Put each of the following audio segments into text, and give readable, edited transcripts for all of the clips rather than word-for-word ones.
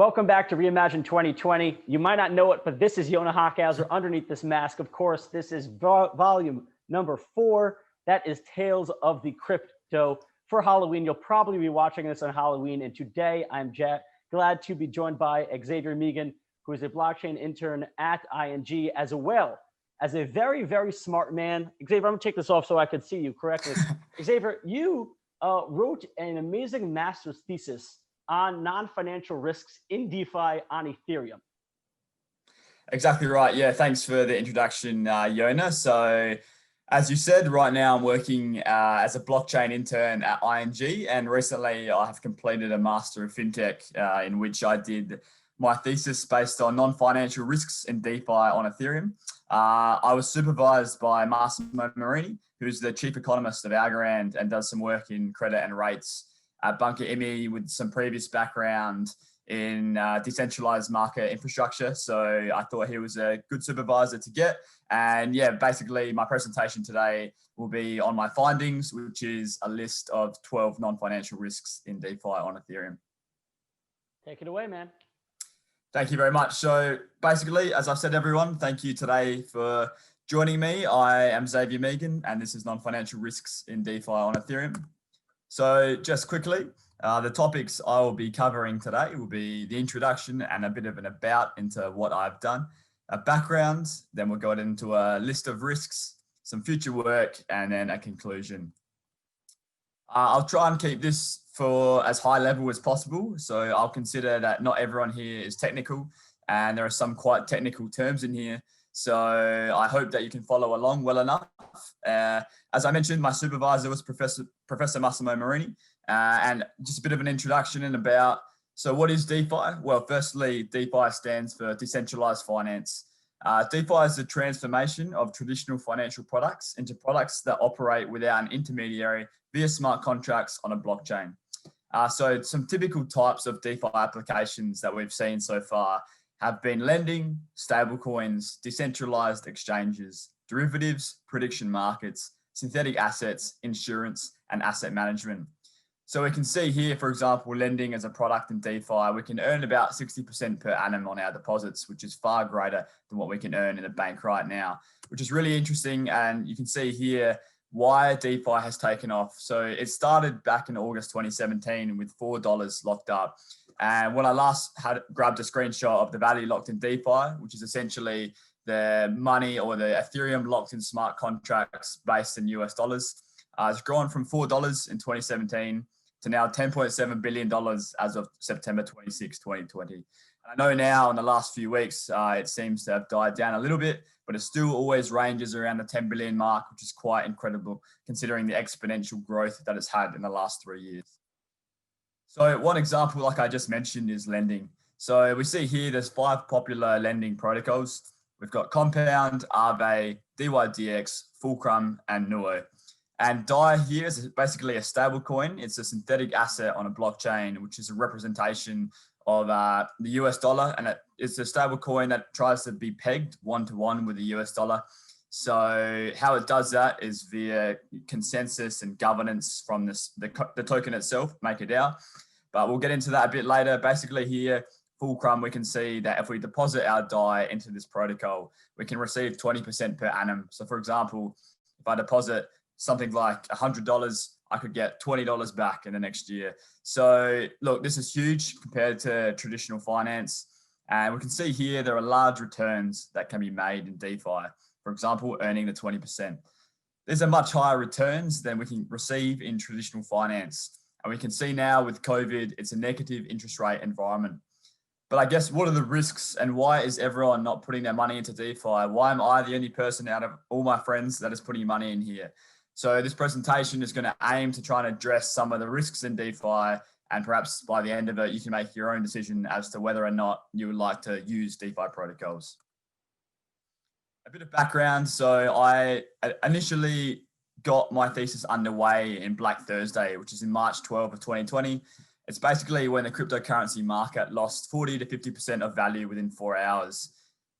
Welcome back to Reimagine 2020. You might not know it, but this is Yonah Hochhauser underneath this mask. Of course, this is volume number 4. That is Tales of the Crypto for Halloween. You'll probably be watching this on Halloween. And today I'm glad to be joined by Xavier Meegan, who is a blockchain intern at ING, as well as a very, very smart man. Xavier, I'm gonna take this off so I can see you correctly. Xavier, you wrote an amazing master's thesis on non-financial risks in DeFi on Ethereum. Exactly right. Yeah, thanks for the introduction, Yonah. So as you said, right now I'm working as a blockchain intern at ING, and recently I have completed a Master of FinTech in which I did my thesis based on non-financial risks in DeFi on Ethereum. I was supervised by Massimo Morini, who's the chief economist of Algorand and does some work in credit and rates at Bunker IMI with some previous background in decentralized market infrastructure. So I thought he was a good supervisor to get. And yeah, basically my presentation today will be on my findings, which is a list of 12 non-financial risks in DeFi on Ethereum. Take it away, man. Thank you very much. So basically, as I've said, everyone, thank you today for joining me. I am Xavier Meegan, and this is non-financial risks in DeFi on Ethereum. So just quickly, the topics I will be covering today will be the introduction and a bit of an about into what I've done, a background, then we'll go into a list of risks, some future work, and then a conclusion. I'll try and keep this for as high level as possible. So I'll consider that not everyone here is technical, and there are some quite technical terms in here. So I hope that you can follow along well enough. As I mentioned, my supervisor was Professor Massimo Morini, and just a bit of an introduction and about, so what is DeFi? Well, firstly, DeFi stands for decentralized finance. DeFi is the transformation of traditional financial products into products that operate without an intermediary via smart contracts on a blockchain. So some typical types of DeFi applications that we've seen so far have been lending, stablecoins, decentralized exchanges, derivatives, prediction markets, synthetic assets, insurance, and asset management. So we can see here, for example, lending as a product in DeFi, we can earn about 60% per annum on our deposits, which is far greater than what we can earn in a bank right now, which is really interesting. And you can see here why DeFi has taken off. So it started back in August 2017 with $4 locked up. And when I last grabbed a screenshot of the value locked in DeFi, which is essentially the money or the Ethereum locked in smart contracts based in US dollars, it's grown from $4 in 2017 to now $10.7 billion as of September 26, 2020. And I know now in the last few weeks, it seems to have died down a little bit, but it still always ranges around the 10 billion mark, which is quite incredible considering the exponential growth that it's had in the last 3 years. So one example, like I just mentioned, is lending. So we see here there's 5 popular lending protocols. We've got Compound, Aave, DYDX, Fulcrum, and Nuo. And DAI here is basically a stable coin. It's a synthetic asset on a blockchain, which is a representation of the US dollar. And it's a stable coin that tries to be pegged 1-to-1 with the US dollar. So how it does that is via consensus and governance from the token itself, make a DAO. But we'll get into that a bit later. Basically here, Fulcrum, we can see that if we deposit our DAI into this protocol, we can receive 20% per annum. So for example, if I deposit something like $100, I could get $20 back in the next year. So look, this is huge compared to traditional finance. And we can see here, there are large returns that can be made in DeFi. For example, earning the 20%. These are much higher returns than we can receive in traditional finance. And we can see now with COVID, it's a negative interest rate environment. But I guess what are the risks and why is everyone not putting their money into DeFi? Why am I the only person out of all my friends that is putting money in here? So this presentation is going to aim to try and address some of the risks in DeFi, and perhaps by the end of it, you can make your own decision as to whether or not you would like to use DeFi protocols. A bit of background. So I initially got my thesis underway in Black Thursday, which is in March 12 of 2020. It's basically when the cryptocurrency market lost 40 to 50% of value within 4 hours.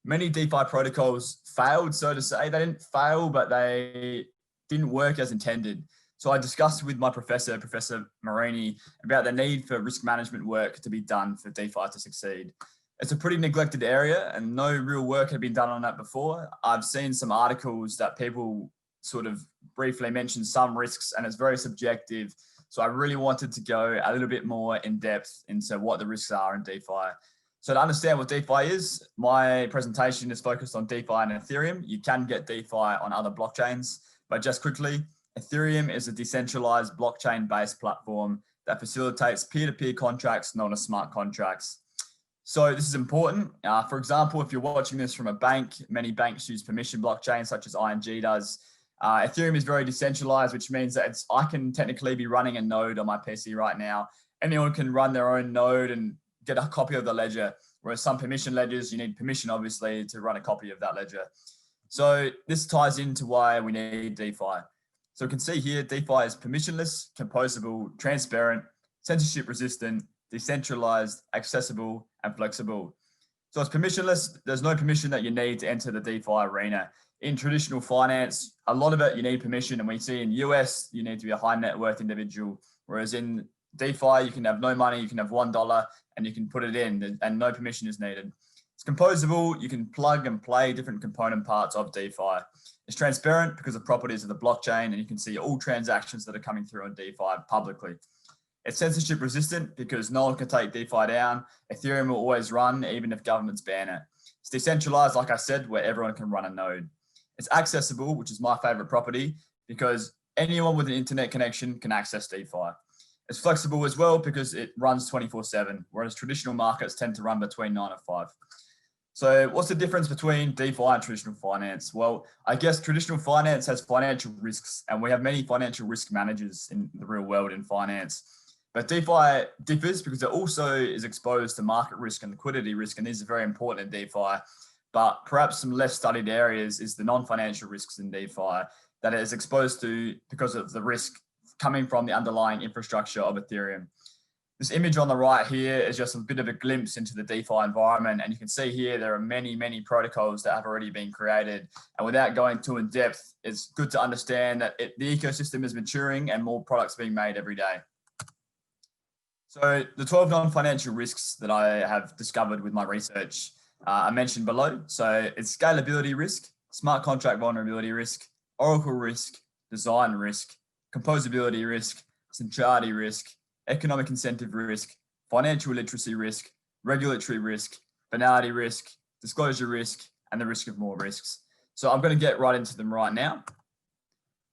Many DeFi protocols failed, so to say. They didn't fail, but they didn't work as intended. So I discussed with my professor, Professor Marini, about the need for risk management work to be done for DeFi to succeed. It's a pretty neglected area and no real work had been done on that before. I've seen some articles that people sort of briefly mention some risks and it's very subjective. So I really wanted to go a little bit more in depth into what the risks are in DeFi. So to understand what DeFi is, my presentation is focused on DeFi and Ethereum. You can get DeFi on other blockchains, but just quickly, Ethereum is a decentralized blockchain-based platform that facilitates peer-to-peer contracts, not as smart contracts. So this is important. For example, if you're watching this from a bank, many banks use permission blockchain such as ING does. Ethereum is very decentralized, which means that I can technically be running a node on my PC right now. Anyone can run their own node and get a copy of the ledger, whereas some permission ledgers, you need permission, obviously, to run a copy of that ledger. So this ties into why we need DeFi. So we can see here, DeFi is permissionless, composable, transparent, censorship resistant, decentralized, accessible, and flexible. So it's permissionless. There's no permission that you need to enter the DeFi arena. In traditional finance, a lot of it, you need permission. And we see in US, you need to be a high net worth individual. Whereas in DeFi, you can have no money, you can have $1 and you can put it in and no permission is needed. It's composable. You can plug and play different component parts of DeFi. It's transparent because of properties of the blockchain and you can see all transactions that are coming through on DeFi publicly. It's censorship resistant because no one can take DeFi down. Ethereum will always run even if governments ban it. It's decentralized, like I said, where everyone can run a node. It's accessible, which is my favorite property because anyone with an internet connection can access DeFi. It's flexible as well because it runs 24/7, whereas traditional markets tend to run between 9 and 5. So what's the difference between DeFi and traditional finance? Well, I guess traditional finance has financial risks and we have many financial risk managers in the real world in finance. But DeFi differs because it also is exposed to market risk and liquidity risk, and these are very important in DeFi. But perhaps some less studied areas is the non-financial risks in DeFi that it is exposed to because of the risk coming from the underlying infrastructure of Ethereum. This image on the right here is just a bit of a glimpse into the DeFi environment. And you can see here, there are many, many protocols that have already been created. And without going too in depth, it's good to understand that the ecosystem is maturing and more products being made every day. So the 12 non-financial risks that I have discovered with my research are mentioned below. So it's scalability risk, smart contract vulnerability risk, oracle risk, design risk, composability risk, centrality risk, economic incentive risk, financial literacy risk, regulatory risk, finality risk, disclosure risk, and the risk of more risks. So I'm going to get right into them right now.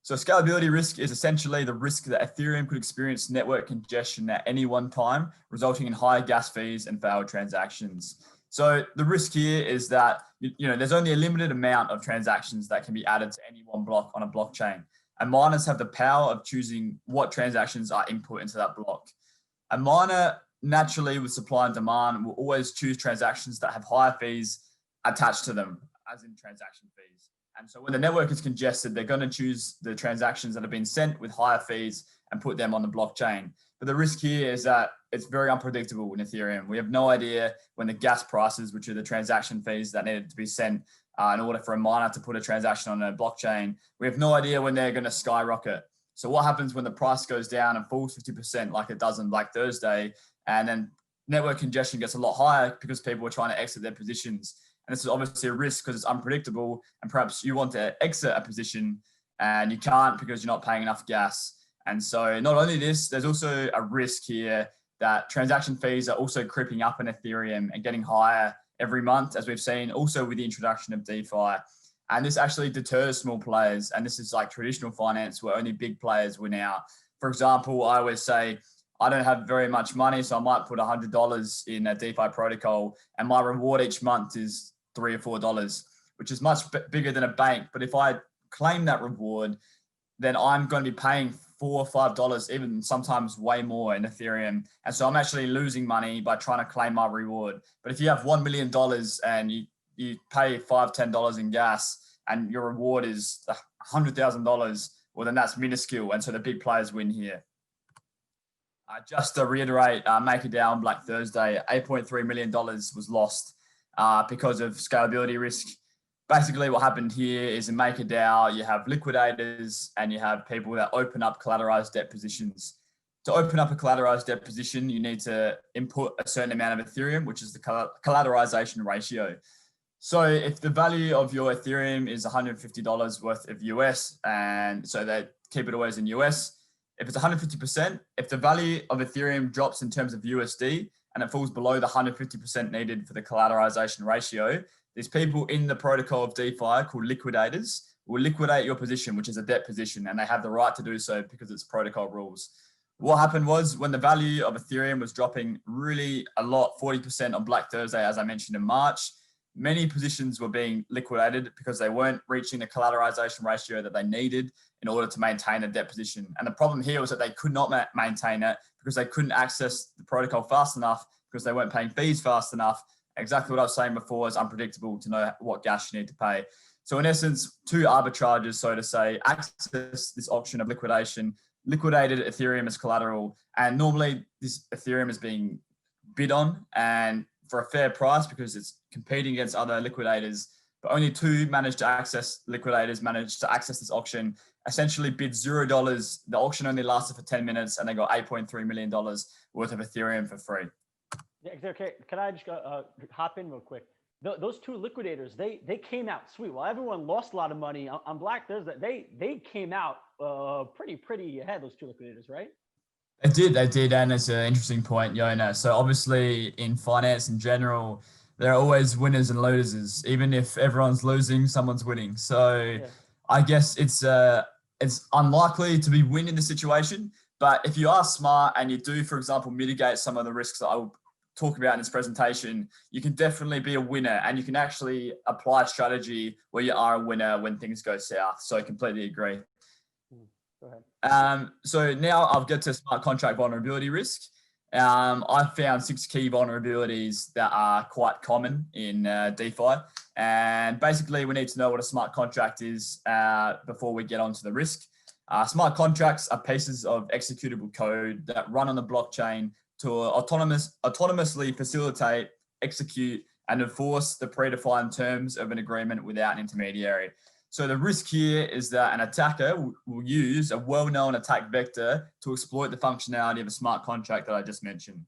So scalability risk is essentially the risk that Ethereum could experience network congestion at any one time, resulting in high gas fees and failed transactions. So the risk here is that there's only a limited amount of transactions that can be added to any one block on a blockchain. And miners have the power of choosing what transactions are input into that block. A miner, naturally with supply and demand, will always choose transactions that have higher fees attached to them, as in transaction fees. And so when the network is congested, they're going to choose the transactions that have been sent with higher fees and put them on the blockchain. But the risk here is that it's very unpredictable in Ethereum. We have no idea when the gas prices, which are the transaction fees that needed to be sent in order for a miner to put a transaction on a blockchain, we have no idea when they're going to skyrocket. So what happens when the price goes down and falls 50% like it does on Black Thursday, and then network congestion gets a lot higher because people are trying to exit their positions. And this is obviously a risk because it's unpredictable and perhaps you want to exit a position and you can't because you're not paying enough gas. And so not only this, there's also a risk here that transaction fees are also creeping up in Ethereum and getting higher every month, as we've seen also with the introduction of DeFi. And this actually deters small players. And this is like traditional finance where only big players win out. For example, I always say, I don't have very much money, so I might put $100 in a DeFi protocol and my reward each month is $3 or $4, which is much bigger than a bank. But if I claim that reward, then I'm going to be paying $4 or $5, even sometimes way more in Ethereum. And so I'm actually losing money by trying to claim my reward. But if you have $1 million and you pay $5, $10 in gas and your reward is $100,000, well, then that's minuscule. And so the big players win here. Just to reiterate, MakerDAO Black Thursday, $8.3 million was lost because of scalability risk. basically what happened here is in MakerDAO, you have liquidators and you have people that open up collateralized debt positions. To open up a collateralized debt position, you need to input a certain amount of Ethereum, which is the collateralization ratio. So if the value of your Ethereum is $150 worth of US, and so they keep it always in US, if it's 150%, if the value of Ethereum drops in terms of USD and it falls below the 150% needed for the collateralization ratio, there's people in the protocol of DeFi called liquidators will liquidate your position, which is a debt position, and they have the right to do so because it's protocol rules. What happened was when the value of Ethereum was dropping really a lot, 40% on Black Thursday, as I mentioned in March, many positions were being liquidated because they weren't reaching the collateralization ratio that they needed in order to maintain a debt position. And the problem here was that they could not maintain it because they couldn't access the protocol fast enough because they weren't paying fees fast enough. Exactly what I was saying before, is unpredictable to know what gas you need to pay. So in essence, two arbitrages, so to say, access this option of liquidation, liquidated Ethereum as collateral. And normally this Ethereum is being bid on and for a fair price because it's competing against other liquidators, but only two liquidators managed to access this auction, essentially bid $0. The auction only lasted for 10 minutes and they got $8.3 million worth of Ethereum for free. Yeah, okay. Can I just hop in real quick? Those two liquidators, they came out sweet. While everyone lost a lot of money on Black Thursday, they came out pretty ahead. Those two liquidators, right? They did, and it's an interesting point, Yonah. So obviously in finance in general, there are always winners and losers. Even if everyone's losing, someone's winning. So yeah. I guess it's unlikely to be winning the situation. But if you are smart and you do, for example, mitigate some of the risks that I will talk about in this presentation, you can definitely be a winner, and you can actually apply a strategy where you are a winner when things go south. So I completely agree. Go ahead. So now I'll get to smart contract vulnerability risk. I've found 6 key vulnerabilities that are quite common in DeFi. And basically we need to know what a smart contract is before we get onto the risk. Smart contracts are pieces of executable code that run on the blockchain to autonomously facilitate, execute, and enforce the predefined terms of an agreement without an intermediary. So the risk here is that an attacker will use a well-known attack vector to exploit the functionality of a smart contract that I just mentioned.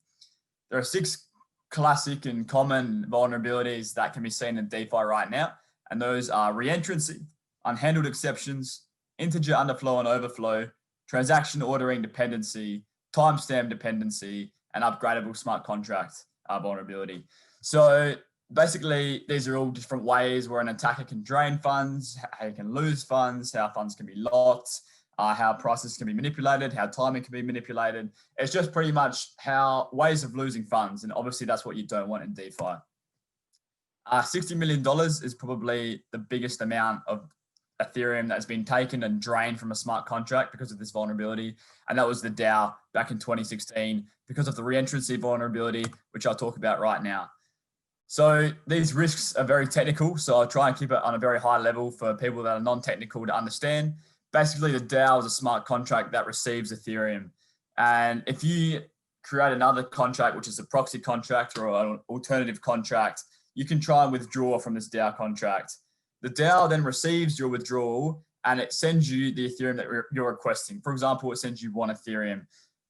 There are 6 classic and common vulnerabilities that can be seen in DeFi right now, and those are reentrancy, unhandled exceptions, integer underflow and overflow, transaction ordering dependency, timestamp dependency, and upgradable smart contract vulnerability. So basically, these are all different ways where an attacker can drain funds, how you can lose funds, how funds can be locked, how prices can be manipulated, how timing can be manipulated. It's just pretty much ways of losing funds. And obviously that's what you don't want in DeFi. $60 million is probably the biggest amount of Ethereum that has been taken and drained from a smart contract because of this vulnerability. And that was the DAO back in 2016 because of the reentrancy vulnerability, which I'll talk about right now. So these risks are very technical, so I'll try and keep it on a very high level for people that are non-technical to understand. Basically, the DAO is a smart contract that receives Ethereum. And if you create another contract, which is a proxy contract or an alternative contract, you can try and withdraw from this DAO contract. The DAO then receives your withdrawal and it sends you the Ethereum that you're requesting. For example, it sends you 1 Ethereum.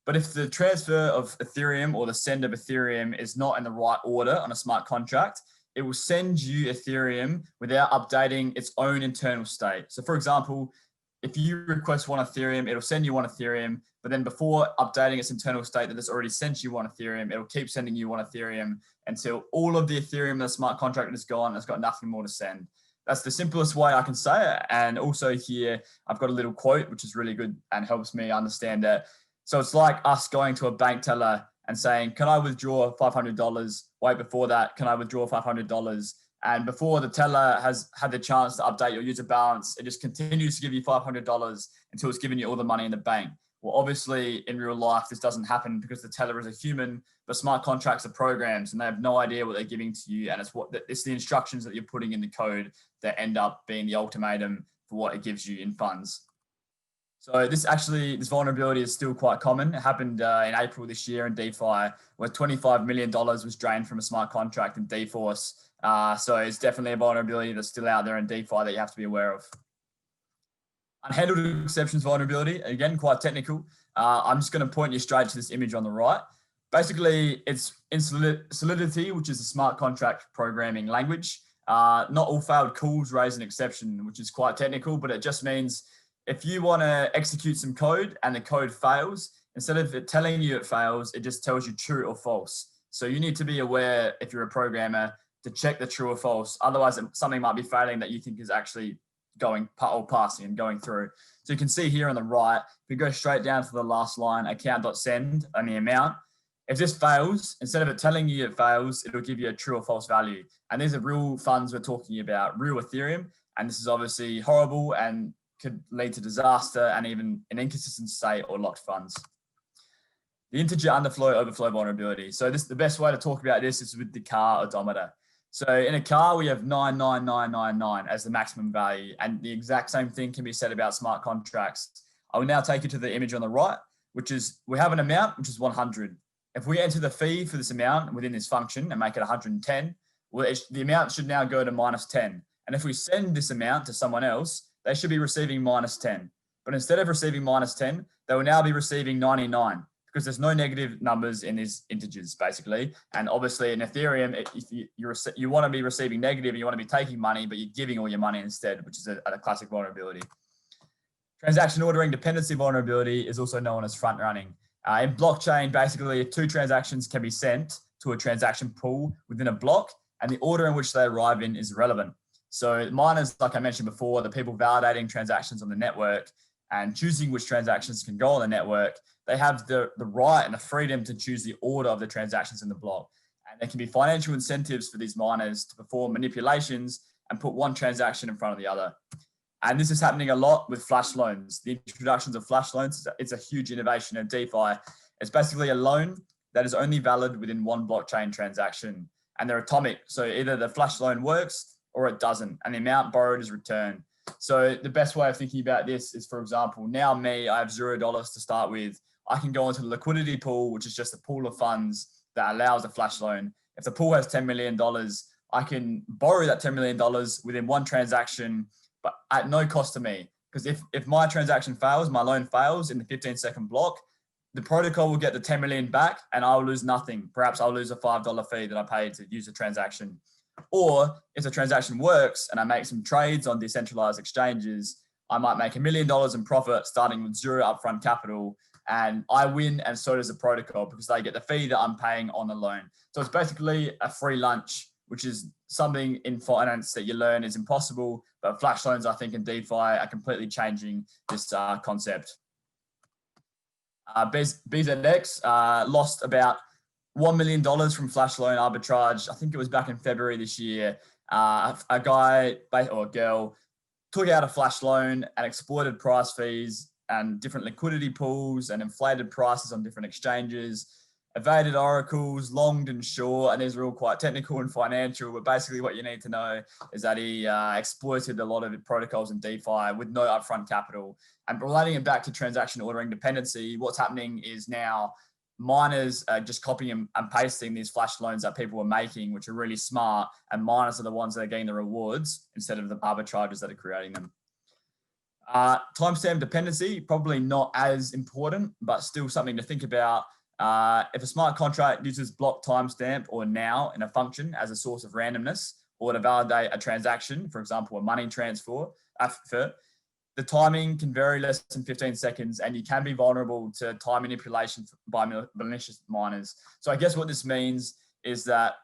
But if the transfer of Ethereum or the send of Ethereum is not in the right order on a smart contract, it will send you Ethereum without updating its own internal state. So for example, if you request 1 Ethereum, it'll send you 1 Ethereum, but then before updating its internal state that it's already sent you 1 Ethereum, it'll keep sending you 1 Ethereum until all of the Ethereum in the smart contract is gone and it's got nothing more to send. That's the simplest way I can say it. And also here, I've got a little quote, which is really good and helps me understand it. So it's like us going to a bank teller and saying, can I withdraw $500? Wait, before that, can I withdraw $500? And before the teller has had the chance to update your user balance, it just continues to give you $500 until it's giving you all the money in the bank. Well, obviously in real life, this doesn't happen because the teller is a human, but smart contracts are programs and they have no idea what they're giving to you. And it's the instructions that you're putting in the code that end up being the ultimatum for what it gives you in funds. So this vulnerability is still quite common. It happened in April this year in DeFi, where $25 million was drained from a smart contract in DeForce. So it's definitely a vulnerability that's still out there in DeFi that you have to be aware of. Unhandled exceptions vulnerability, again, quite technical. I'm just going to point you straight to this image on the right. Basically, it's in Solidity, which is a smart contract programming language. Not all failed calls raise an exception, which is quite technical, but it just means if you want to execute some code and the code fails, instead of it telling you it fails, it just tells you true or false. So you need to be aware, if you're a programmer, to check the true or false. Otherwise, something might be failing that you think is actually passing and going through. So you can see here on the right, if we go straight down to the last line, account.send and the amount. If this fails, instead of it telling you it fails, it'll give you a true or false value. And these are real funds we're talking about, real Ethereum. And this is obviously horrible and could lead to disaster and even an inconsistent state or locked funds. The integer underflow overflow vulnerability. So the best way to talk about this is with the car odometer. So in a car, we have 99999 as the maximum value. And the exact same thing can be said about smart contracts. I will now take you to the image on the right, which is we have an amount, which is 100. If we enter the fee for this amount within this function and make it 110, well, the amount should now go to -10. And if we send this amount to someone else, they should be receiving -10. But instead of receiving -10, they will now be receiving 99 because there's no negative numbers in these integers, basically. And obviously in Ethereum, if you want to be receiving negative, you want to be taking money, but you're giving all your money instead, which is a classic vulnerability. Transaction ordering dependency vulnerability is also known as front running. In blockchain, basically, if two transactions can be sent to a transaction pool within a block, and the order in which they arrive in is relevant. So miners, like I mentioned before, the people validating transactions on the network and choosing which transactions can go on the network, they have the right and the freedom to choose the order of the transactions in the block. And there can be financial incentives for these miners to perform manipulations and put one transaction in front of the other. And this is happening a lot with flash loans. The introductions of flash loans, it's a huge innovation in DeFi. It's basically a loan that is only valid within one blockchain transaction. And they're atomic. So either the flash loan works or it doesn't, and the amount borrowed is returned. So the best way of thinking about this is, for example, now I have $0 to start with. I can go into the liquidity pool, which is just a pool of funds that allows a flash loan. If the pool has $10 million, I can borrow that $10 million within one transaction, but at no cost to me. Because if my transaction fails, my loan fails in the 15-second block, the protocol will get the 10 million back and I'll lose nothing. Perhaps I'll lose a $5 fee that I paid to use the transaction. Or if the transaction works and I make some trades on decentralized exchanges, I might make $1 million in profit starting with zero upfront capital, and I win, and so does the protocol because they get the fee that I'm paying on the loan. So it's basically a free lunch, which is something in finance that you learn is impossible, but flash loans, I think, in DeFi are completely changing this concept. BZX lost about $1 million from flash loan arbitrage. I think it was back in February this year. A guy or girl took out a flash loan and exploited price fees and different liquidity pools and inflated prices on different exchanges, evaded oracles, longed and short, and these are all quite technical and financial, but basically what you need to know is that he exploited a lot of protocols in DeFi with no upfront capital. And relating it back to transaction ordering dependency, what's happening is now miners are just copying and pasting these flash loans that people are making, which are really smart, and miners are the ones that are getting the rewards instead of the arbitragers that are creating them. Timestamp dependency, probably not as important, but still something to think about. If a smart contract uses block timestamp or now in a function as a source of randomness or to validate a transaction, for example, a money transfer, the timing can vary less than 15 seconds and you can be vulnerable to time manipulation by malicious miners. So I guess what this means is that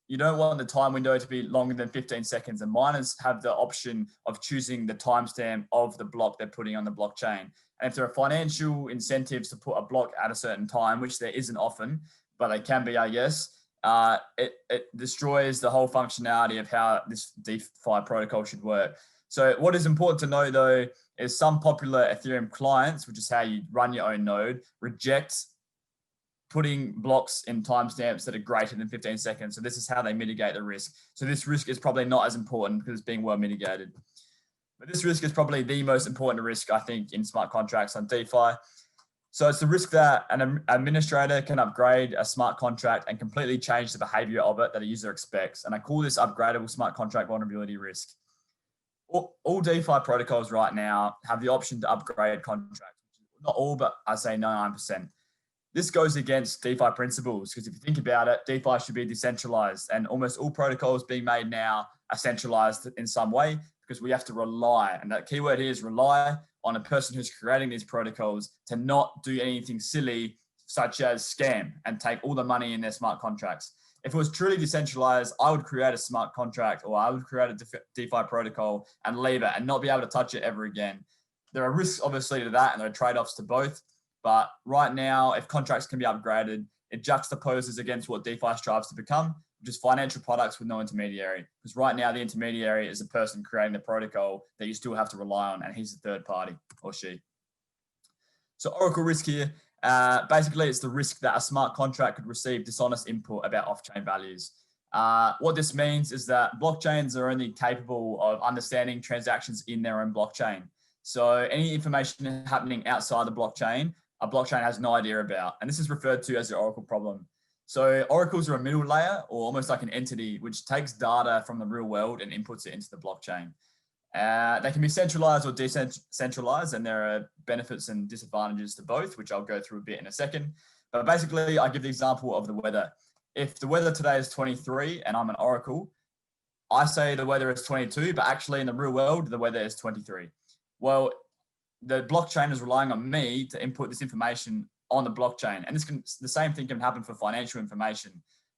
you don't want the time window to be longer than 15 seconds, and miners have the option of choosing the timestamp of the block they're putting on the blockchain. And if there are financial incentives to put a block at a certain time, which there isn't often, but they can be, I guess, it destroys the whole functionality of how this DeFi protocol should work. So what is important to know, though, is some popular Ethereum clients, which is how you run your own node, reject putting blocks in timestamps that are greater than 15 seconds. So this is how they mitigate the risk. So this risk is probably not as important because it's being well mitigated. But this risk is probably the most important risk, I think, in smart contracts on DeFi. So it's the risk that an administrator can upgrade a smart contract and completely change the behavior of it that a user expects. And I call this upgradable smart contract vulnerability risk. All DeFi protocols right now have the option to upgrade contracts. Not all, but I say 99%. This goes against DeFi principles because if you think about it, DeFi should be decentralized, and almost all protocols being made now are centralized in some way because we have to rely, and that keyword here is rely, on a person who's creating these protocols to not do anything silly such as scam and take all the money in their smart contracts. If it was truly decentralized, I would create a smart contract or I would create a DeFi protocol and leave it and not be able to touch it ever again. There are risks obviously to that and there are trade-offs to both. But right now, if contracts can be upgraded, it juxtaposes against what DeFi strives to become, which is financial products with no intermediary. Because right now, the intermediary is the person creating the protocol that you still have to rely on, and he's the third party, or she. So Oracle risk here, basically it's the risk that a smart contract could receive dishonest input about off-chain values. What this means is that blockchains are only capable of understanding transactions in their own blockchain. So any information happening outside the blockchain, a blockchain has no idea about. And this is referred to as the Oracle problem. So oracles are a middle layer or almost like an entity which takes data from the real world and inputs it into the blockchain. They can be centralized or decentralized, and there are benefits and disadvantages to both, which I'll go through a bit in a second. But basically, I give the example of the weather. If the weather today is 23 and I'm an oracle, I say the weather is 22, but actually in the real world, the weather is 23. Well, the blockchain is relying on me to input this information on the blockchain. And the same thing can happen for financial information.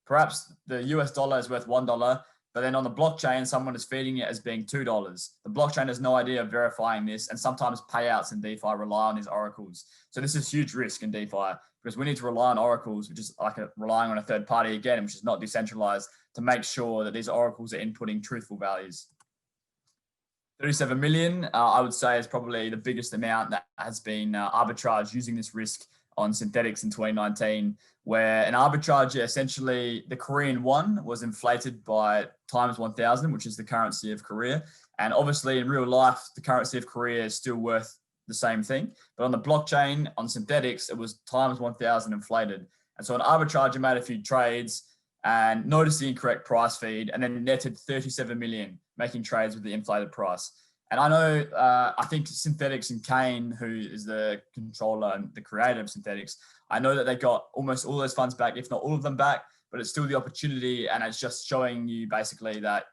Perhaps the US dollar is worth $1, but then on the blockchain, someone is feeding it as being $2. The blockchain has no idea of verifying this, and sometimes payouts in DeFi rely on these oracles. So this is huge risk in DeFi because we need to rely on oracles, which is like relying on a third party again, which is not decentralized, to make sure that these oracles are inputting truthful values. 37 million, I would say, is probably the biggest amount that has been arbitraged using this risk on synthetics in 2019, where an arbitrage, essentially the Korean won was inflated by times 1,000, which is the currency of Korea. And obviously in real life, the currency of Korea is still worth the same thing. But on the blockchain, on synthetics, it was times 1,000 inflated. And so an arbitrager made a few trades and noticed the incorrect price feed and then netted 37 million, making trades with the inflated price. And I know, I think Synthetics and Kane, who is the controller and the creator of Synthetics, I know that they got almost all those funds back, if not all of them back, but it's still the opportunity. And it's just showing you basically that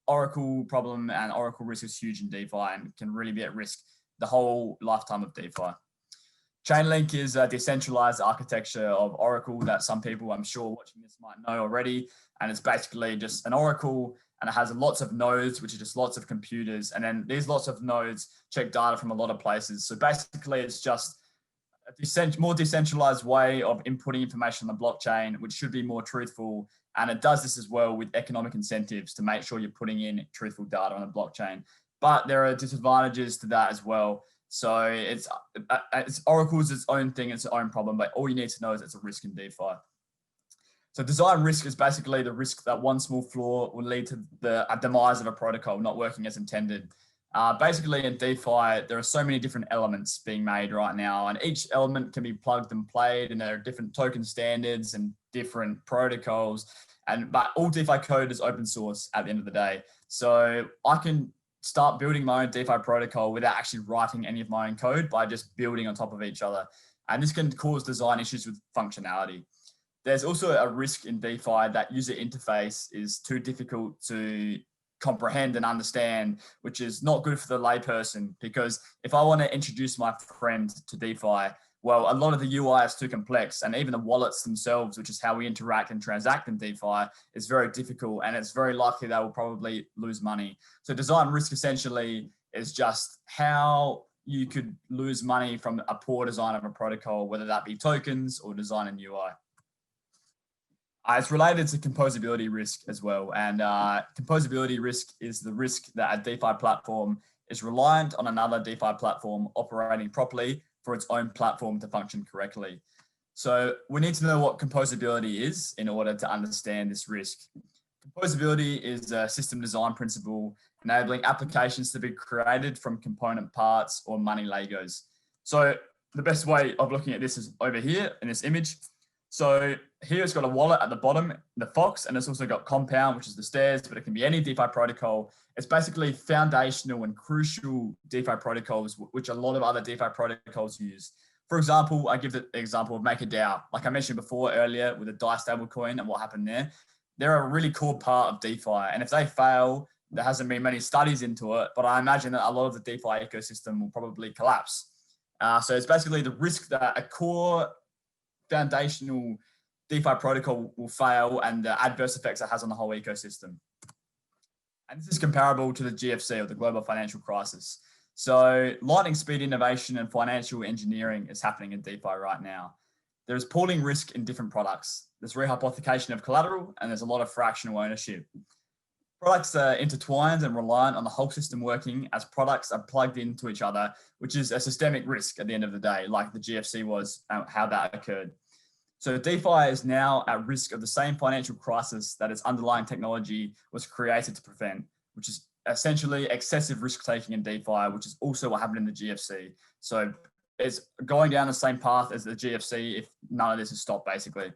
Oracle problem and Oracle risk is huge in DeFi and can really be at risk the whole lifetime of DeFi. Chainlink is a decentralized architecture of Oracle that some people, I'm sure, watching this might know already. And it's basically just an Oracle, and it has lots of nodes, which are just lots of computers. And then these lots of nodes check data from a lot of places. So basically, it's just a more decentralized way of inputting information on the blockchain, which should be more truthful. And it does this as well with economic incentives to make sure you're putting in truthful data on the blockchain. But there are disadvantages to that as well. So it's Oracle's its own thing, it's its own problem, but all you need to know is it's a risk in DeFi. So design risk is basically the risk that one small flaw will lead to a demise of a protocol not working as intended. Basically in DeFi, there are so many different elements being made right now, and each element can be plugged and played, and there are different token standards and different protocols, but all DeFi code is open source at the end of the day. So I can start building my own DeFi protocol without actually writing any of my own code by just building on top of each other. And this can cause design issues with functionality. There's also a risk in DeFi that user interface is too difficult to comprehend and understand, which is not good for the layperson, because if I want to introduce my friend to DeFi, well, a lot of the UI is too complex, and even the wallets themselves, which is how we interact and transact in DeFi, is very difficult, and it's very likely they will probably lose money. So design risk essentially is just how you could lose money from a poor design of a protocol, whether that be tokens or design and UI. It's related to composability risk as well. And composability risk is the risk that a DeFi platform is reliant on another DeFi platform operating properly for its own platform to function correctly. So we need to know what composability is in order to understand this risk. Composability is a system design principle, enabling applications to be created from component parts or money Legos. So the best way of looking at this is over here in this image. So here it's got a wallet at the bottom, the Fox, and it's also got Compound, which is the stairs, but it can be any DeFi protocol. It's basically foundational and crucial DeFi protocols, which a lot of other DeFi protocols use. For example, I give the example of MakerDAO. Like I mentioned before earlier with the DAI stablecoin and what happened there. They're a really core part of DeFi. And if they fail, there hasn't been many studies into it, but I imagine that a lot of the DeFi ecosystem will probably collapse. So it's basically the risk that a core foundational DeFi protocol will fail and the adverse effects it has on the whole ecosystem. And this is comparable to the GFC, or the global financial crisis. So lightning speed innovation and financial engineering is happening in DeFi right now. There's pooling risk in different products. There's rehypothecation of collateral, and there's a lot of fractional ownership. Products are intertwined and reliant on the whole system working as products are plugged into each other, which is a systemic risk at the end of the day, like the GFC was, how that occurred. So DeFi is now at risk of the same financial crisis that its underlying technology was created to prevent, which is essentially excessive risk taking in DeFi, which is also what happened in the GFC. So it's going down the same path as the GFC if none of this is stopped, basically.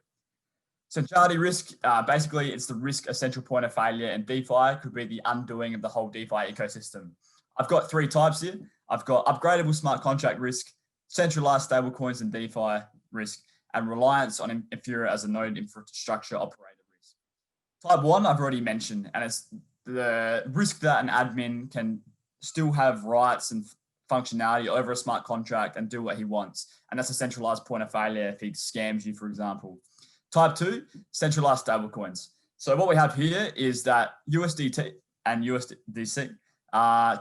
Centrality risk, basically it's the risk essential point of failure, and DeFi could be the undoing of the whole DeFi ecosystem. I've got three types here. I've got upgradable smart contract risk, centralized stablecoins and DeFi risk, and reliance on Infura as a node infrastructure operator risk. Type 1, I've already mentioned, and it's the risk that an admin can still have rights and functionality over a smart contract and do what he wants. And that's a centralized point of failure if he scams you, for example. Type 2, centralized stablecoins. So what we have here is that USDT and USDC,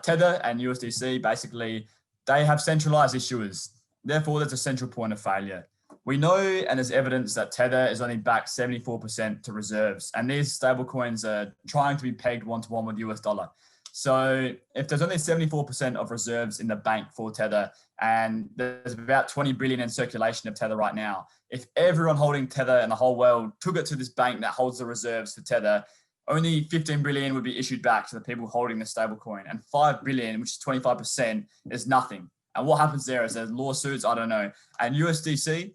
Tether and USDC, basically, they have centralized issuers. Therefore, there's a central point of failure. We know, and there's evidence that Tether is only back 74% to reserves, and these stablecoins are trying to be pegged one-to-one with US dollar. So if there's only 74% of reserves in the bank for Tether, and there's about 20 billion in circulation of Tether right now, if everyone holding Tether in the whole world took it to this bank that holds the reserves for Tether, only 15 billion would be issued back to the people holding the stablecoin, and 5 billion, which is 25%, is nothing. And what happens there is there's lawsuits, I don't know. And USDC,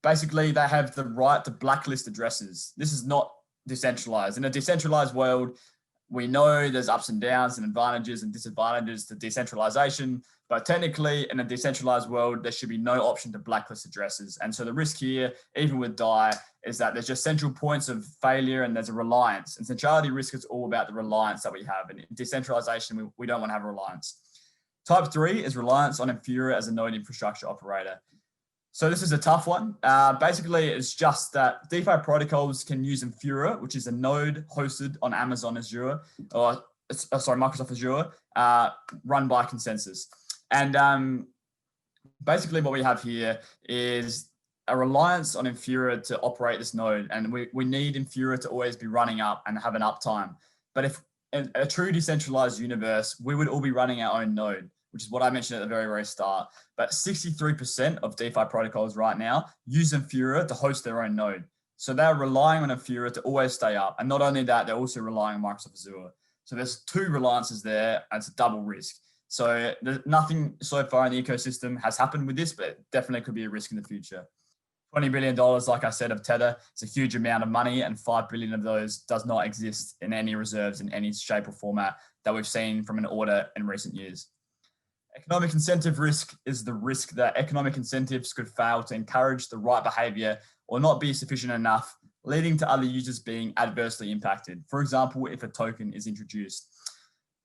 basically, they have the right to blacklist addresses. This is not decentralized. In a decentralized world, we know there's ups and downs and advantages and disadvantages to decentralization, but technically in a decentralized world, there should be no option to blacklist addresses. And so the risk here, even with DAI, is that there's just central points of failure and there's a reliance. And centrality risk is all about the reliance that we have. And in decentralization, we don't want to have a reliance. Type 3 is reliance on Infura as a node infrastructure operator. So this is a tough one. Basically, it's just that DeFi protocols can use Infura, which is a node hosted on Amazon Azure, or Microsoft Azure, run by consensus. And basically what we have here is a reliance on Infura to operate this node. And we need Infura to always be running up and have an uptime. But if in a true decentralized universe, we would all be running our own node, which is what I mentioned at the very, very start. But 63% of DeFi protocols right now use Infura to host their own node. So they're relying on Infura to always stay up. And not only that, they're also relying on Microsoft Azure. So there's two reliances there, and it's a double risk. So nothing so far in the ecosystem has happened with this, but it definitely could be a risk in the future. $20 billion, like I said, of Tether, it's a huge amount of money, and 5 billion of those does not exist in any reserves in any shape or format that we've seen from an audit in recent years. Economic incentive risk is the risk that economic incentives could fail to encourage the right behavior or not be sufficient enough, leading to other users being adversely impacted. For example, if a token is introduced.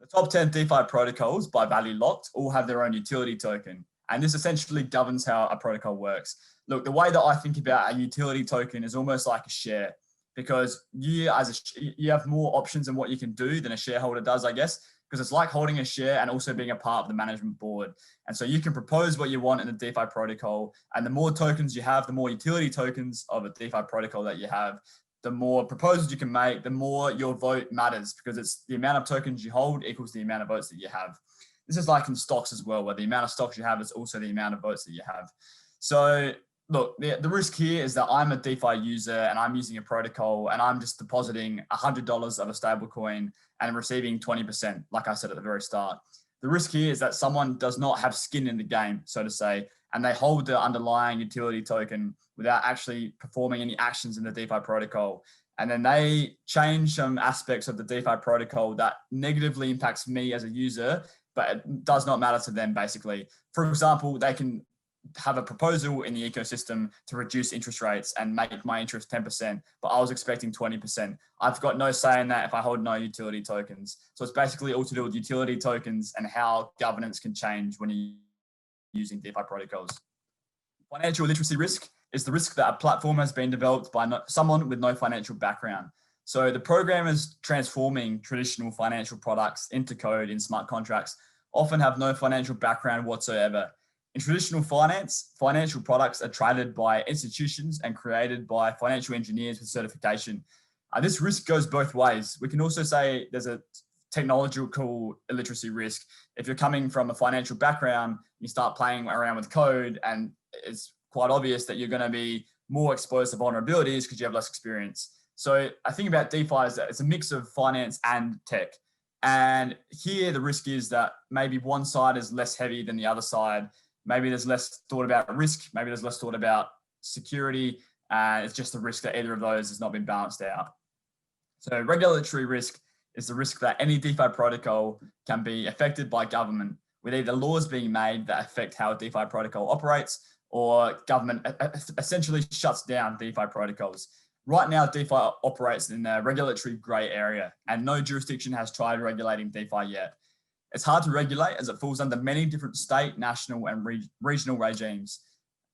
The top 10 DeFi protocols by value locked all have their own utility token. And this essentially governs how a protocol works. Look, the way that I think about a utility token is almost like a share, because you have more options in what you can do than a shareholder does, I guess, because it's like holding a share and also being a part of the management board. And so you can propose what you want in the DeFi protocol, and the more tokens you have, the more utility tokens of a DeFi protocol that you have, the more proposals you can make, the more your vote matters, because it's the amount of tokens you hold equals the amount of votes that you have. This is like in stocks as well, where the amount of stocks you have is also the amount of votes that you have. So look, the risk here is that I'm a DeFi user and I'm using a protocol and I'm just depositing $100 of a stable coin and receiving 20%, like I said at the very start. The risk here is that someone does not have skin in the game, so to say, and they hold the underlying utility token without actually performing any actions in the DeFi protocol. And then they change some aspects of the DeFi protocol that negatively impacts me as a user, but it does not matter to them, basically. For example, they can have a proposal in the ecosystem to reduce interest rates and make my interest 10%, but I was expecting 20%. I've got no say in that if I hold no utility tokens. So it's basically all to do with utility tokens and how governance can change when you're using DeFi protocols. Financial literacy risk is the risk that a platform has been developed by someone with no financial background. So the programmers transforming traditional financial products into code in smart contracts often have no financial background whatsoever. In traditional finance, financial products are traded by institutions and created by financial engineers with certification. This risk goes both ways. We can also say there's a technological illiteracy risk. If you're coming from a financial background, you start playing around with code, and it's quite obvious that you're going to be more exposed to vulnerabilities because you have less experience. So I think about DeFi is that it's a mix of finance and tech. And here the risk is that maybe one side is less heavy than the other side. Maybe there's less thought about risk. Maybe there's less thought about security. It's just the risk that either of those has not been balanced out. So regulatory risk is the risk that any DeFi protocol can be affected by government, with either laws being made that affect how a DeFi protocol operates, or government essentially shuts down DeFi protocols. Right now, DeFi operates in a regulatory gray area, and no jurisdiction has tried regulating DeFi yet. It's hard to regulate as it falls under many different state, national, and regional regimes.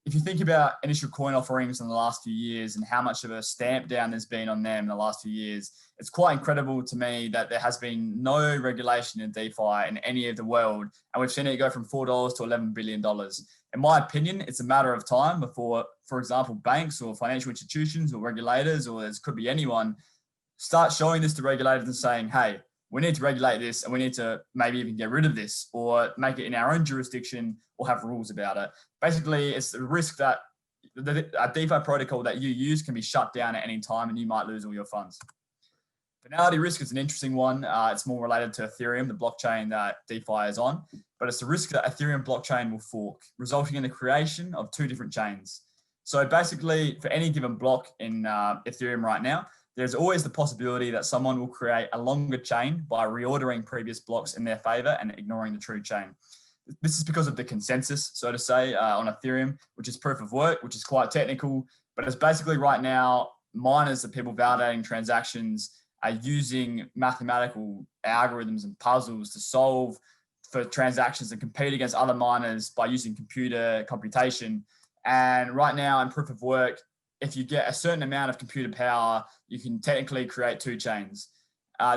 If you think about initial coin offerings in the last few years and how much of a stamp down there's been on them in the last few years, it's quite incredible to me that there has been no regulation in DeFi in any of the world, and we've seen it go from $4 to $11 billion. In my opinion, it's a matter of time before, for example, banks or financial institutions or regulators, or there could be anyone, start showing this to regulators and saying, hey, we need to regulate this and we need to maybe even get rid of this or make it in our own jurisdiction or have rules about it. Basically, it's the risk that a DeFi protocol that you use can be shut down at any time and you might lose all your funds. Finality risk is an interesting one. It's more related to Ethereum, the blockchain that DeFi is on, but it's the risk that Ethereum blockchain will fork, resulting in the creation of two different chains. So basically, for any given block in Ethereum right now, there's always the possibility that someone will create a longer chain by reordering previous blocks in their favor and ignoring the true chain. This is because of the consensus, so to say, on Ethereum, which is proof of work, which is quite technical, but it's basically right now, miners, the people validating transactions, are using mathematical algorithms and puzzles to solve for transactions and compete against other miners by using computer computation. And right now in proof of work, if you get a certain amount of computer power, you can technically create two chains.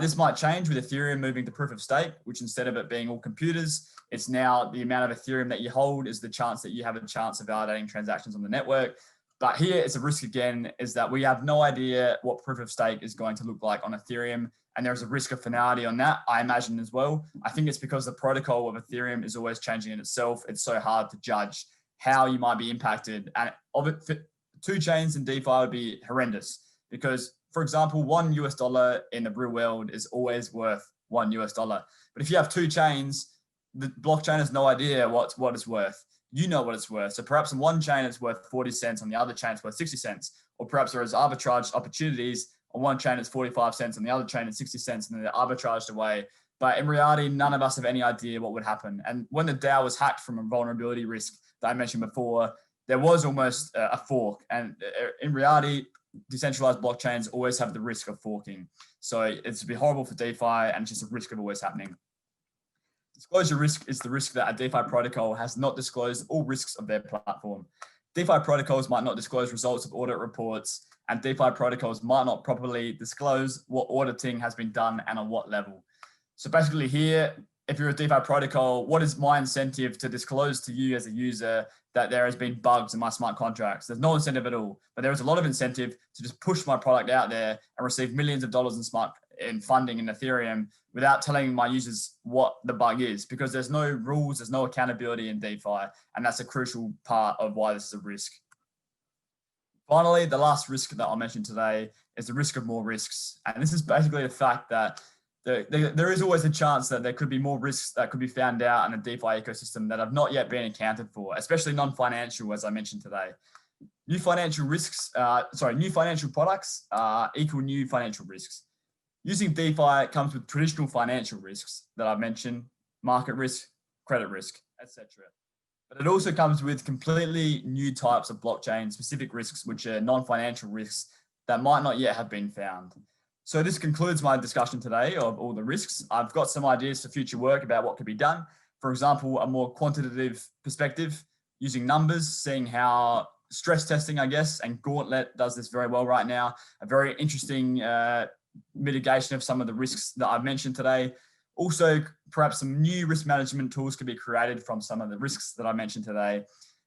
This might change with Ethereum moving to proof of stake, which instead of it being all computers, it's now the amount of Ethereum that you hold is the chance that you have a chance of validating transactions on the network. But here it's a risk again, is that we have no idea what proof of stake is going to look like on Ethereum. And there's a risk of finality on that, I imagine as well. I think it's because the protocol of Ethereum is always changing in itself. It's so hard to judge how you might be impacted. And of it, two chains in DeFi would be horrendous because, for example, $1 in the real world is always worth $1. But if you have two chains, the blockchain has no idea what it's worth. You know what it's worth. So perhaps on one chain it's worth 40 cents, on the other chain it's worth 60 cents. Or perhaps there is arbitrage opportunities. On one chain it's 45 cents, on the other chain it's 60 cents, and then they're arbitraged away. But in reality, none of us have any idea what would happen. And when the DAO was hacked from a vulnerability risk that I mentioned before, there was almost a fork. And in reality, decentralized blockchains always have the risk of forking. So it's a bit horrible for DeFi, and it's just a risk of always happening. Disclosure risk is the risk that a DeFi protocol has not disclosed all risks of their platform. DeFi protocols might not disclose results of audit reports, and DeFi protocols might not properly disclose what auditing has been done and on what level. So basically here, if you're a DeFi protocol, what is my incentive to disclose to you as a user that there has been bugs in my smart contracts? There's no incentive at all, but there is a lot of incentive to just push my product out there and receive millions of dollars in funding in Ethereum without telling my users what the bug is, because there's no rules, there's no accountability in DeFi, and that's a crucial part of why this is a risk. Finally, the last risk that I'll mention today is the risk of more risks. And this is basically the fact that there is always a chance that there could be more risks that could be found out in the DeFi ecosystem that have not yet been accounted for, especially non-financial, as I mentioned today. New financial risks, new financial products equal new financial risks. Using DeFi comes with traditional financial risks that I've mentioned, market risk, credit risk, etc. But it also comes with completely new types of blockchain-specific risks, which are non-financial risks that might not yet have been found. So this concludes my discussion today of all the risks. I've got some ideas for future work about what could be done. For example, a more quantitative perspective using numbers, seeing how stress testing, I guess, and Gauntlet does this very well right now. A very interesting mitigation of some of the risks that I've mentioned today. Also, perhaps some new risk management tools could be created from some of the risks that I mentioned today,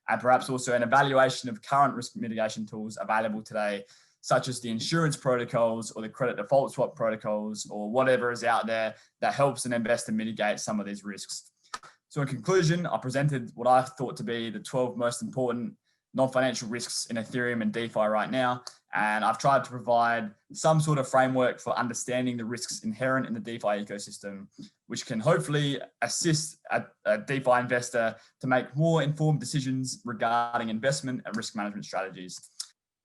and perhaps also an evaluation of current risk mitigation tools available today, such as the insurance protocols or the credit default swap protocols or whatever is out there that helps an investor mitigate some of these risks. So in conclusion, I presented what I thought to be the 12 most important non-financial risks in Ethereum and DeFi right now. And I've tried to provide some sort of framework for understanding the risks inherent in the DeFi ecosystem, which can hopefully assist a DeFi investor to make more informed decisions regarding investment and risk management strategies.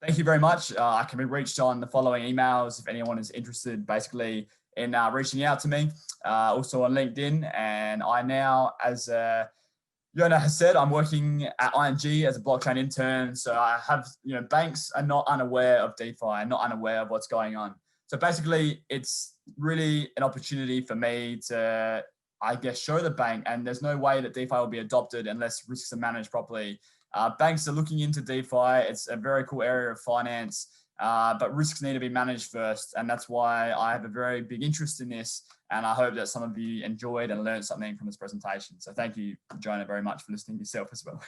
Thank you very much. I can be reached on the following emails if anyone is interested basically in reaching out to me, also on LinkedIn. And I now, as Yonah has said, I'm working at ING as a blockchain intern. So I have, banks are not unaware of DeFi and not unaware of what's going on. So basically, it's really an opportunity for me to, I guess, show the bank, and there's no way that DeFi will be adopted unless risks are managed properly. Banks are looking into DeFi. It's a very cool area of finance, but risks need to be managed first. And that's why I have a very big interest in this. And I hope that some of you enjoyed and learned something from this presentation. So thank you, Jonah, very much for listening yourself as well.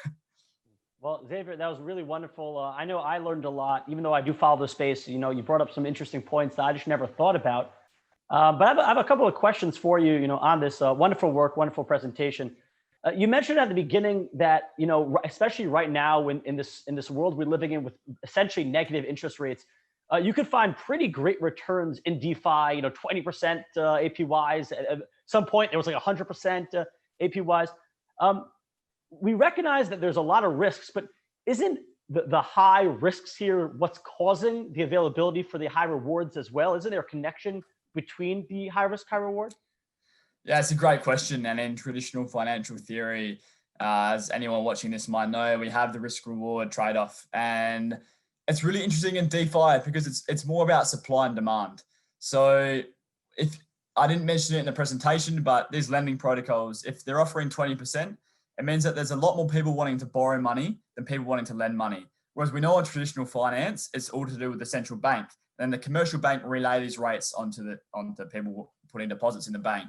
Well, Xavier, that was really wonderful. I know I learned a lot, even though I do follow the space. You brought up some interesting points that I just never thought about. But I have a couple of questions for you, on this wonderful work, wonderful presentation. You mentioned at the beginning that, especially right now in this world we're living in with essentially negative interest rates, you could find pretty great returns in DeFi, 20% APYs. At some point, there was like 100% APYs. We recognize that there's a lot of risks, but isn't the high risks here what's causing the availability for the high rewards as well? Isn't there a connection between the high risk, high reward? Yeah, it's a great question. And in traditional financial theory, as anyone watching this might know, we have the risk reward trade-off. And it's really interesting in DeFi because it's more about supply and demand. So if I didn't mention it in the presentation, but these lending protocols, if they're offering 20%, it means that there's a lot more people wanting to borrow money than people wanting to lend money. Whereas we know in traditional finance, it's all to do with the central bank. And the commercial bank relay these rates onto people putting deposits in the bank.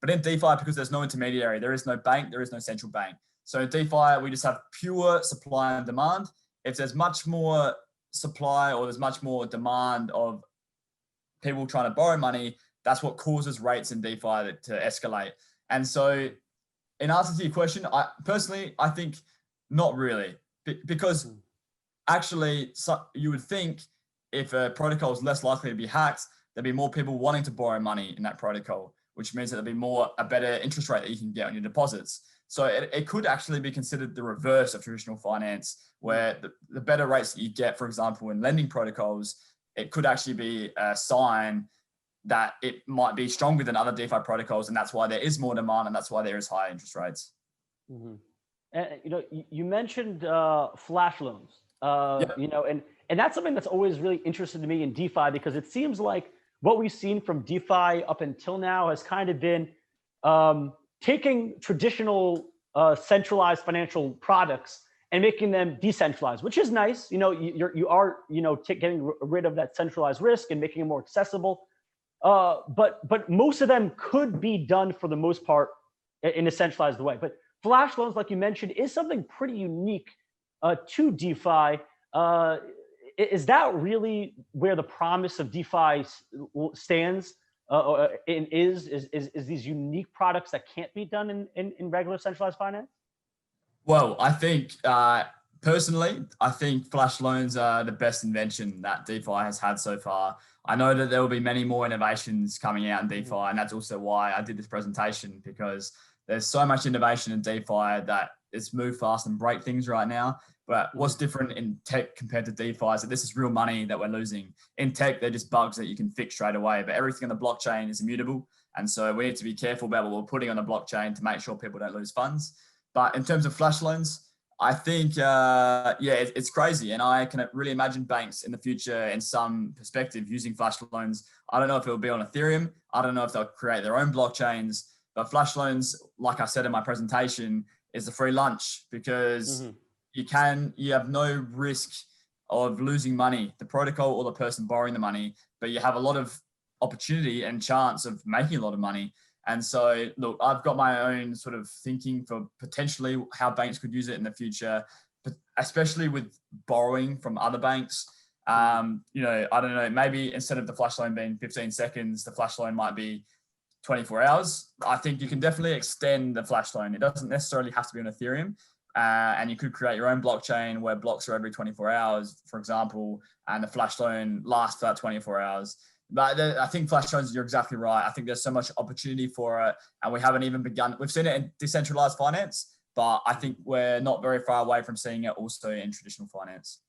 But in DeFi, because there's no intermediary, there is no bank, there is no central bank. So in DeFi, we just have pure supply and demand. If there's much more supply or there's much more demand of people trying to borrow money, that's what causes rates in DeFi to escalate. And so in answer to your question, I think not really, because actually you would think if a protocol is less likely to be hacked, there'd be more people wanting to borrow money in that protocol, which means that there'll be a better interest rate that you can get on your deposits. So it could actually be considered the reverse of traditional finance, where the better rates that you get, for example, in lending protocols, it could actually be a sign that it might be stronger than other DeFi protocols. And that's why there is more demand, and that's why there is higher interest rates. Mm-hmm. And, you mentioned flash loans, and that's something that's always really interested to me in DeFi, because it seems like what we've seen from DeFi up until now has kind of been taking traditional centralized financial products and making them decentralized, which is nice. You are getting rid of that centralized risk and making it more accessible. But most of them could be done for the most part in a centralized way. But flash loans, like you mentioned, is something pretty unique to DeFi. Is that really where the promise of DeFi stands? Is these unique products that can't be done in regular centralized finance? Well, I think Personally, I think flash loans are the best invention that DeFi has had so far. I know that there will be many more innovations coming out in DeFi, and that's also why I did this presentation, because there's so much innovation in DeFi that it's move fast and break things right now. But what's different in tech compared to DeFi is that this is real money that we're losing. In tech, they're just bugs that you can fix straight away, but everything on the blockchain is immutable. And so we need to be careful about what we're putting on the blockchain to make sure people don't lose funds. But in terms of flash loans, I think, it's crazy. And I can really imagine banks in the future, in some perspective, using flash loans. I don't know if it will be on Ethereum. I don't know if they'll create their own blockchains. But flash loans, like I said in my presentation, is a free lunch, because you have no risk of losing money, the protocol or the person borrowing the money, but you have a lot of opportunity and chance of making a lot of money. And so, look, I've got my own sort of thinking for potentially how banks could use it in the future, but especially with borrowing from other banks. I don't know, maybe instead of the flash loan being 15 seconds, the flash loan might be 24 hours. I think you can definitely extend the flash loan. It doesn't necessarily have to be on Ethereum. And you could create your own blockchain where blocks are every 24 hours, for example, and the flash loan lasts for that 24 hours. But I think flash loans, you're exactly right. I think there's so much opportunity for it, and we haven't even begun. We've seen it in decentralized finance, but I think we're not very far away from seeing it also in traditional finance.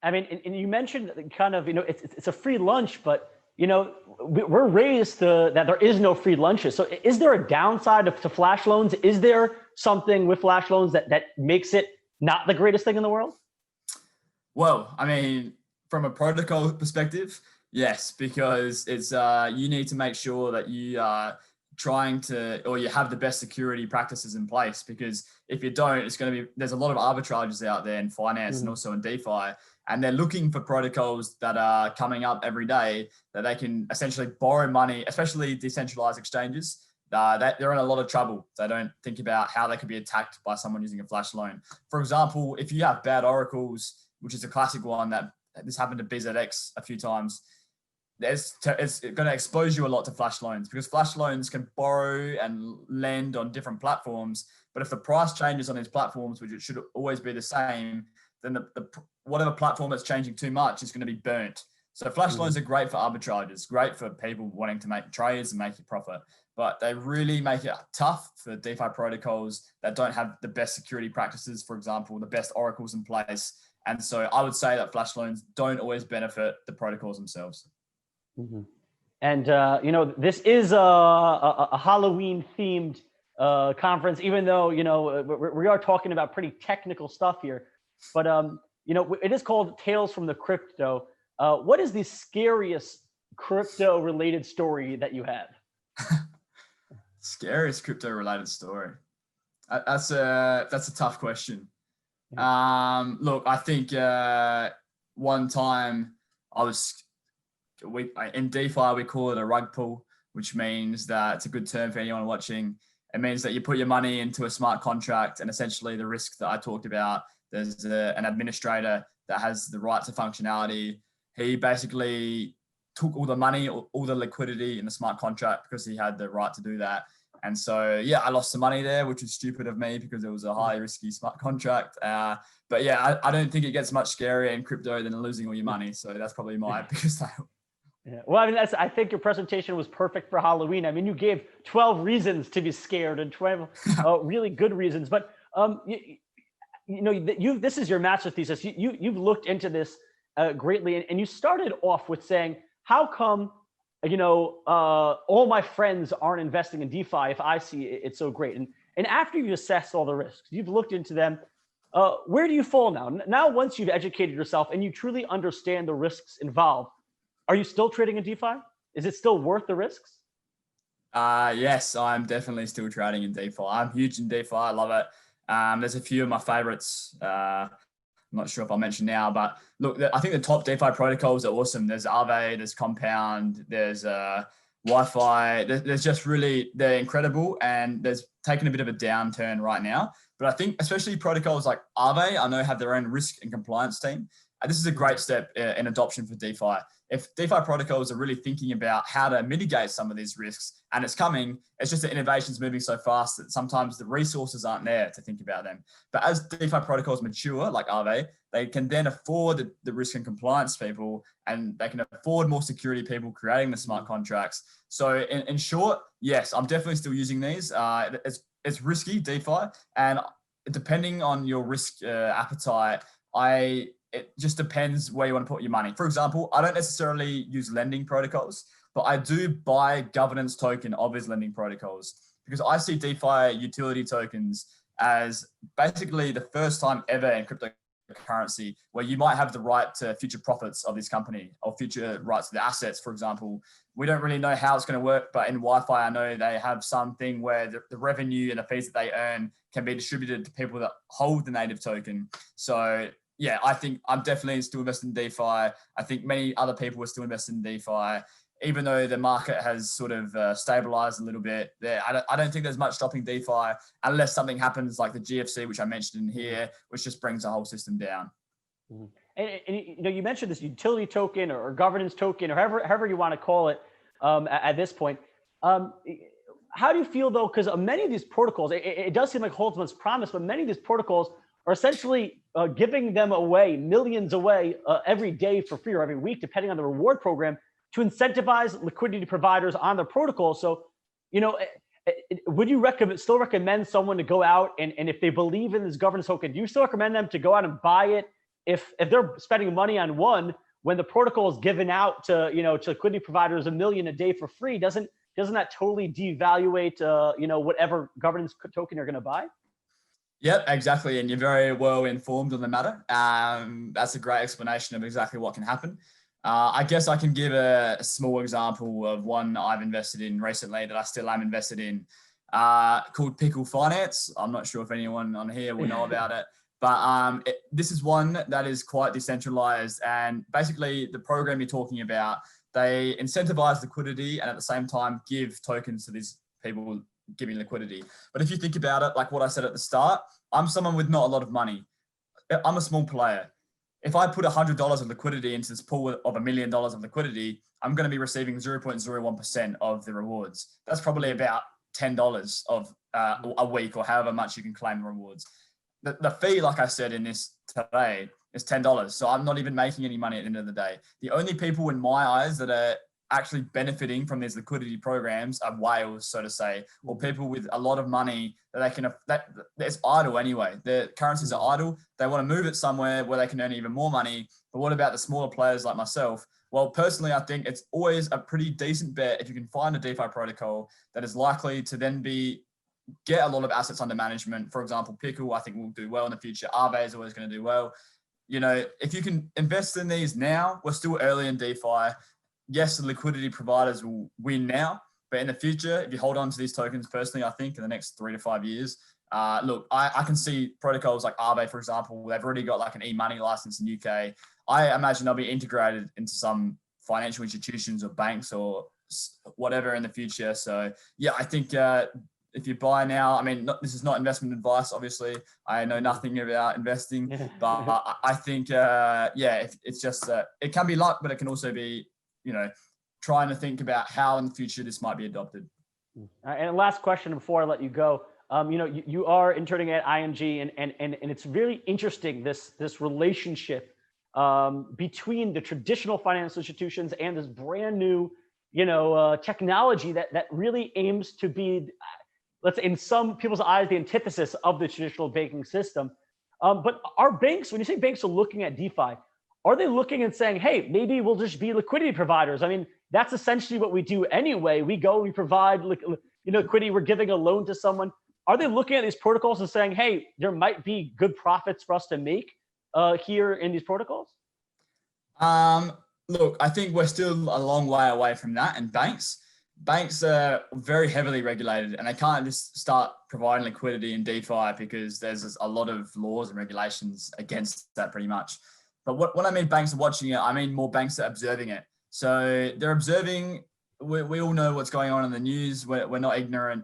I mean, and you mentioned kind of, it's a free lunch, but we're raised that there is no free lunches. So is there a downside to flash loans? Is there something with flash loans that makes it not the greatest thing in the world? Well, I mean, from a protocol perspective, yes, because it's you need to make sure that you are trying to, or you have the best security practices in place, because if you don't, it's going to be, there's a lot of arbitrages out there in finance and also in DeFi, and they're looking for protocols that are coming up every day that they can essentially borrow money, especially decentralized exchanges. They're in a lot of trouble. They don't think about how they could be attacked by someone using a flash loan. For example, if you have bad oracles, which is a classic one that this happened to BZX a few times, it's going to expose you a lot to flash loans, because flash loans can borrow and lend on different platforms. But if the price changes on these platforms, which it should always be the same, then the whatever platform that's changing too much is going to be burnt. So flash loans are great for arbitrages, great for people wanting to make trades and make a profit, but they really make it tough for DeFi protocols that don't have the best security practices, for example, the best oracles in place. And so I would say that flash loans don't always benefit the protocols themselves. And, this is a Halloween themed conference, even though, we are talking about pretty technical stuff here, but, it is called Tales from the Crypto. What is the scariest crypto related story that you have? Scariest crypto related story. That's a tough question. Look, I think one time in DeFi, we call it a rug pull, which means that it's a good term for anyone watching. It means that you put your money into a smart contract, and essentially the risk that I talked about, there's an administrator that has the right to functionality. He basically took all the money, all the liquidity in the smart contract because he had the right to do that. And so, I lost some money there, which was stupid of me because it was a highly risky smart contract. But I don't think it gets much scarier in crypto than losing all your money. So that's probably my biggest fail. Yeah. Well, I mean, I think your presentation was perfect for Halloween. I mean, you gave 12 reasons to be scared and 12 really good reasons. But this is your master thesis. You've looked into this greatly, and you started off with saying, how come all my friends aren't investing in DeFi if I see it's so great? And after you assess all the risks, you've looked into them. Where do you fall now? Now, once you've educated yourself and you truly understand the risks involved, are you still trading in DeFi? Is it still worth the risks? Yes, I'm definitely still trading in DeFi. I'm huge in DeFi. I love it. There's a few of my favorites. I'm not sure if I'll mention now, but look, I think the top DeFi protocols are awesome. There's Aave, there's Compound, there's Wi-Fi. There's just really, they're incredible, and there's taken a bit of a downturn right now. But I think especially protocols like Aave, I know have their own risk and compliance team. And this is a great step in adoption for DeFi. If DeFi protocols are really thinking about how to mitigate some of these risks, and it's coming, it's just that innovation's moving so fast that sometimes the resources aren't there to think about them. But as DeFi protocols mature, like Aave, they can then afford the risk and compliance people, and they can afford more security people creating the smart contracts. So in short, yes, I'm definitely still using these. It's risky, DeFi, and depending on your risk appetite, it just depends where you want to put your money. For example, I don't necessarily use lending protocols, but I do buy governance token of these lending protocols because I see DeFi utility tokens as basically the first time ever in cryptocurrency where you might have the right to future profits of this company or future rights to the assets, for example. We don't really know how it's going to work, but in Wi-Fi, I know they have something where the revenue and the fees that they earn can be distributed to people that hold the native token. So yeah, I think I'm definitely still investing in DeFi. I think many other people are still investing in DeFi, even though the market has sort of stabilized a little bit. I don't think there's much stopping DeFi unless something happens like the GFC, which I mentioned in here, which just brings the whole system down. Mm-hmm. And you mentioned this utility token or governance token or however you want to call it at this point. How do you feel though? Because many of these protocols, it does seem like Holtzman's promise, but many of these protocols are essentially giving them away, millions away every day for free or every week, depending on the reward program, to incentivize liquidity providers on their protocol. So, would you still recommend someone to go out and if they believe in this governance token, do you still recommend them to go out and buy it if they're spending money on one when the protocol is given out to to liquidity providers $1 million a day for free? Doesn't that totally devaluate whatever governance token you're going to buy? Yep, exactly. And you're very well informed on the matter. That's a great explanation of exactly what can happen. I guess I can give a small example of one I've invested in recently that I still am invested in, called Pickle Finance. I'm not sure if anyone on here will know about it, but this is one that is quite decentralized. And basically the program you're talking about, they incentivize liquidity and at the same time give tokens to these people giving liquidity. But if you think about it, like what I said at the start, I'm someone with not a lot of money. I'm a small player. If I put $100 of liquidity into this pool of $1 million of liquidity, I'm going to be receiving 0.01% of the rewards. That's probably about $10 of a week or however much you can claim the rewards. The fee, like I said in this today, is $10. So I'm not even making any money at the end of the day. The only people in my eyes that are actually benefiting from these liquidity programs are whales, so to say, or people with a lot of money that they can, it's idle anyway. The currencies are idle. They want to move it somewhere where they can earn even more money. But what about the smaller players like myself? Well, personally, I think it's always a pretty decent bet if you can find a DeFi protocol that is likely to then get a lot of assets under management. For example, Pickle, I think will do well in the future. Aave is always going to do well. If you can invest in these now, we're still early in DeFi. Yes, the liquidity providers will win now, but in the future, if you hold on to these tokens, personally, I think in the next 3 to 5 years, look, I can see protocols like Aave, for example, they've already got like an e-money license in the UK. I imagine they'll be integrated into some financial institutions or banks or whatever in the future. So yeah, I think if you buy now, I mean, this is not investment advice, obviously. I know nothing about investing, but I think, it's just, it can be luck, but it can also be, trying to think about how in the future this might be adopted. And last question before I let you go, you are interning at ING, and it's really interesting this relationship between the traditional financial institutions and this brand new, technology that really aims to be, let's say, in some people's eyes, the antithesis of the traditional banking system. But are banks, when you say banks are looking at DeFi, are they looking and saying, hey, maybe we'll just be liquidity providers? I mean, that's essentially what we do anyway. We provide liquidity. We're giving a loan to someone. Are they looking at these protocols and saying, hey, there might be good profits for us to make here in these protocols? Look, I think we're still a long way away from that. And banks are very heavily regulated, and they can't just start providing liquidity in DeFi because there's a lot of laws and regulations against that pretty much. But when I mean banks are watching it, I mean more banks are observing it. So they're observing. We all know what's going on in the news. We're not ignorant.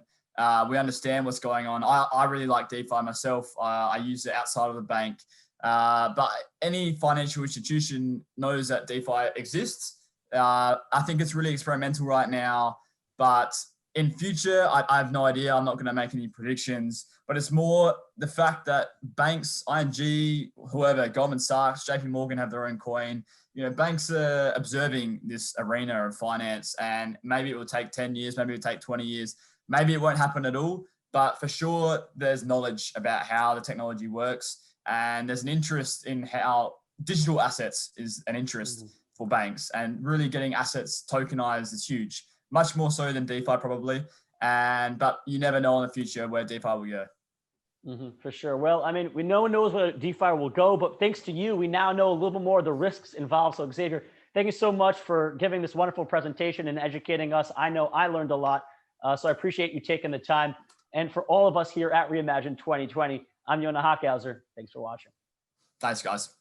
We understand what's going on. I really like DeFi myself. I use it outside of the bank. But any financial institution knows that DeFi exists. I think it's really experimental right now, but in future, I have no idea. I'm not going to make any predictions, but it's more the fact that banks, ING, whoever, Goldman Sachs, JP Morgan have their own coin. You know, banks are observing this arena of finance, and maybe it will take 10 years, maybe it will take 20 years, maybe it won't happen at all. But for sure, there's knowledge about how the technology works, and there's an interest in how digital assets is an interest for banks, and really getting assets tokenized is huge. Much more so than DeFi probably. But you never know in the future where DeFi will go. For sure. Well, I mean, no one knows where DeFi will go, but thanks to you, we now know a little bit more of the risks involved. So Xavier, thank you so much for giving this wonderful presentation and educating us. I know I learned a lot. So I appreciate you taking the time. And for all of us here at REIMAGINE 2020, I'm Yonah Hochhauser. Thanks for watching. Thanks, guys.